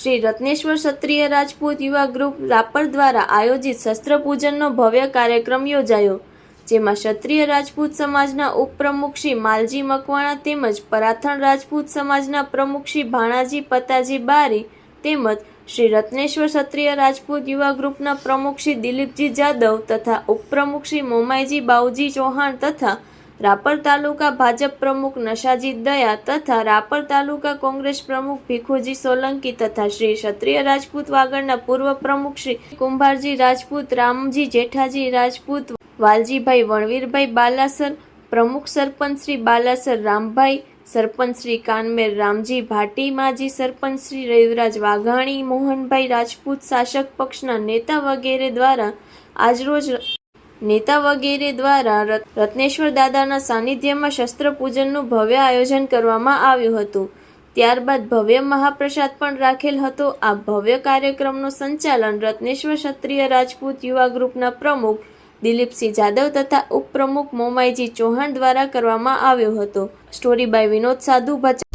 શ્રી રત્નેશ્વર ક્ષત્રિય રાજપૂત યુવા ગ્રુપ રાપર દ્વારા આયોજિત શસ્ત્ર પૂજનનો ભવ્ય કાર્યક્રમ યોજાયો, જેમાં ક્ષત્રિય રાજપૂત સમાજના ઉપપ્રમુખ શ્રી માલજી મકવાણા તેમજ પરાથણ રાજપૂત સમાજના પ્રમુખ શ્રી ભાણાજી પતાજી બારી તેમજ શ્રી રત્નેશ્વર ક્ષત્રિય રાજપૂત યુવા ગ્રુપના પ્રમુખ શ્રી દિલીપજી જાદવ તથા ઉપપ્રમુખ શ્રી મોમાઈજી બાઉજી ચૌહાણ તથા રાપર તાલુકા ભાજપ પ્રમુખ નશાજી દયા તથા રાપર તાલુકા કોંગ્રેસ પ્રમુખ ભીખુજી સોલંકી તથા શ્રી ક્ષત્રિય રાજપૂત વાગડના પૂર્વ પ્રમુખ શ્રી કુંભારજી રાજપૂત, રામજી જેઠાજી રાજપૂત, વાલજીભાઈ વણવીરભાઈ બાલાસર, પ્રમુખ સરપંચ શ્રી બાલાસર રામભાઈ, સરપંચ શ્રી કાનમેર રામજી ભાટી, માજી સરપંચ શ્રી રવિરાજ વાઘાણી, મોહનભાઈ રાજપૂત, શાસક પક્ષના નેતા વગેરે દ્વારા રત્નેશ્વર દાદાના સાનિધ્યમાં શસ્ત્ર પૂજનનું ભવ્ય આયોજન કરવામાં આવ્યું હતું. ત્યારબાદ ભવ્ય મહાપ્રસાદ પણ રાખેલ હતો. આ ભવ્ય કાર્યક્રમનું સંચાલન રત્નેશ્વર ક્ષત્રિય રાજપૂત યુવા ગ્રુપના પ્રમુખ દિલીપસિંહ જાદવ તથા ઉપપ્રમુખ મોમાઈજી ચૌહાણ દ્વારા કરવામાં આવ્યો હતો. સ્ટોરી બાય વિનોદ સાધુ ભચાઉ.